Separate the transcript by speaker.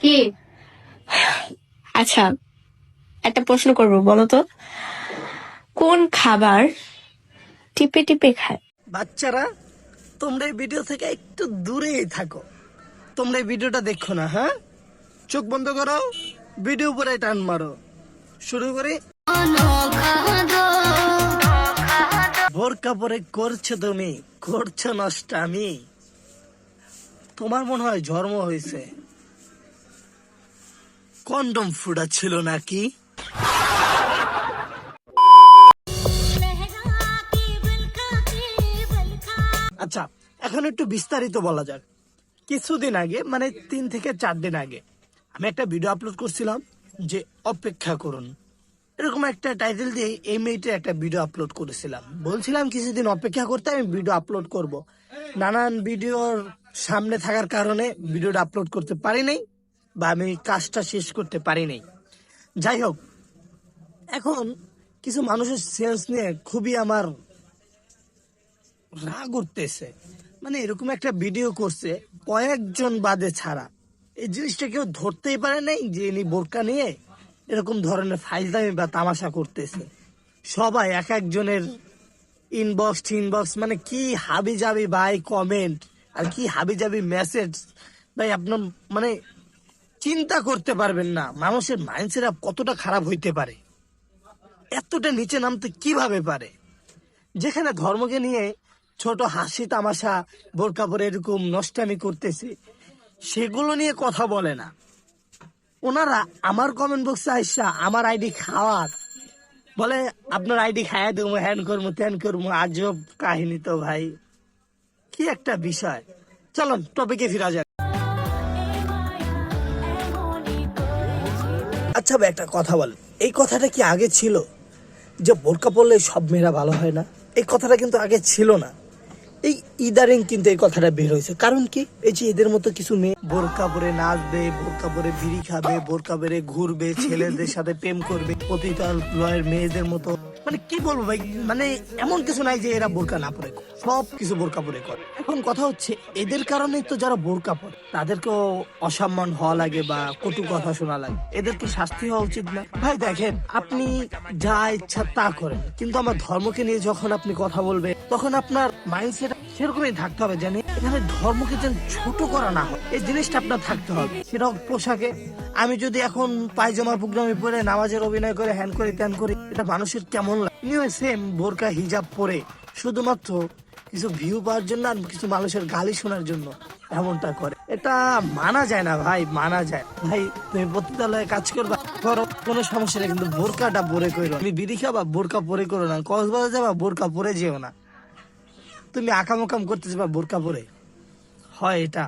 Speaker 1: কি? আচ্ছা, একটা প্রশ্ন করবো, বলো তো, কোন খাবার টিপে টিপে খায়?
Speaker 2: বাচ্চারা, তোমরা এই ভিডিও থেকে একটু দূরেই থাকো। তোমরা এই ভিডিওটা দেখো না, হ্যাঁ? চোখ বন্ধ করো, ভিডিও উপরে টান মারো। শুরু করি। বোরকা পরে করছো তুমি, করছো নষ্টামি। তোমার মনে হয় জন্ম হয়েছে কন্ডম ফুটা ছিল নাকি? আচ্ছা, এখন একটু বিস্তারিত বলা যাক। কিছুদিন আগে, মানে 3 থেকে 4 দিন আগে, আমি একটা ভিডিও আপলোড করছিলাম যে অপেক্ষা করুন, এরকম একটা টাইটেল দিয়ে এই মেয়েটার একটা ভিডিও আপলোড করেছিলাম। বলছিলাম কিছুদিন অপেক্ষা করতে, আমি ভিডিও আপলোড করব। নানান ভিডিওর সামনে থাকার কারণে ভিডিওটা আপলোড করতে পারি নাই, বা আমি কাজটা শেষ করতে পারি নাই। যাই হোক, এখন কিছু মানুষের সেন্স নিয়ে খুবই আমার রাগ উঠতেছে। মানে এরকম একটা ভিডিও করছে কয়েকজন বাদে ছাড়া, এই জিনিসটা কেউ ধরতেই পারে নাই যে ইনি বোরকা নিয়ে এরকম ধরনের ফাইজলামি বা তামাশা করতেছে। সবাই এক একজনের ইনবক্স মানে কি হাবি যাবি ভাই কমেন্ট, আর কি হাবি যাবি মেসেজ ভাই। আপনার মানে চিন্তা করতে পারবেন না মানুষের মাইন্ডসেট কতটা খারাপ হইতে পারে, এতটা নিচে নামতে কিভাবে পারে। যেখানে ধর্মকে নিয়ে ছোট হাসি তামাশা, বোরকা পরে এরকম নষ্টামি করতেছে, সেগুলো নিয়ে কথা বলে না। ওনারা আমার কমেন্ট বক্সে আইসা আমার আইডি খাওয়ার বলে, আপনার আইডি খাইয়া দেবো, হ্যান করবো ত্যান করবো। আজব কাহিনী তো ভাই, কি একটা বিষয়। চলুন টপিকে ফিরা যাক। আচ্ছা ভাই, একটা কথা বলেন, এই কথাটা কি আগে ছিল যে বোরকা পরলে সব মেয়েরা ভালো হয় না? এই কথাটা কিন্তু আগে ছিল না। এই ইদারিং কিন্তু এই কথাটা বের হয়েছে। কারণ কি, এই যে এদের মতো কিছু মেয়ে বোরকা পরে নাচবে, বোরকা পরে বিড়ি খাবে, বোরকা পরে ঘুরবে, ছেলেদের সাথে প্রেম করবে, পতিতালয়ের মেয়েদের মতো। মানে কি বলবো ভাই, মানে এমন কিছু নাই যে এরা বোরকা না পরে, সব কিছু বোরকা পরে করে। এখন কথা হচ্ছে, এদের কারণেই তো যারা বোরকা পরে তাদেরকেও অসম্মান হওয়া লাগে বা কটু কথা শোনা লাগে। এদেরকে শাস্তি হওয়া উচিত না? ভাই দেখেন, আপনি যা ইচ্ছা তা করেন, কিন্তু আমার ধর্মকে নিয়ে যখন আপনি কথা বলবেন, তখন আপনার মাইন্ডসেট সেরকমই থাকতে হবে, জানি এখানে ধর্মকে যেন ছোট করা না হয়, এই জিনিসটা আপনার থাকতে হবে। সেটা পোশাকে, আমি যদি এখন পায়জামা পুগরামি পরে নামাজের অভিনয় করে হ্যান করি ত্যান করি, এটা মানুষের কেমন লাগে? সেম বোরকা হিজাব পরে শুধুমাত্র কিছু ভিউ পাওয়ার জন্য আর কিছু মানুষের গালি শোনার জন্য এমনটা করে, এটা মানা যায় না ভাই, মানা যায় ভাই। তুমি পতিতালয়ে কাজ করবা করো, কোনো সমস্যা নেই, কিন্তু বোরকাটা পরে করো। তুমি বিড়ি খাবা, বোরকা পরে করো না। কক্সবাজার যাবা, বোরকা পরে যেও না। তুমি আকাম উকাম করতে যাবা বোরকা পরে, হয় এটা?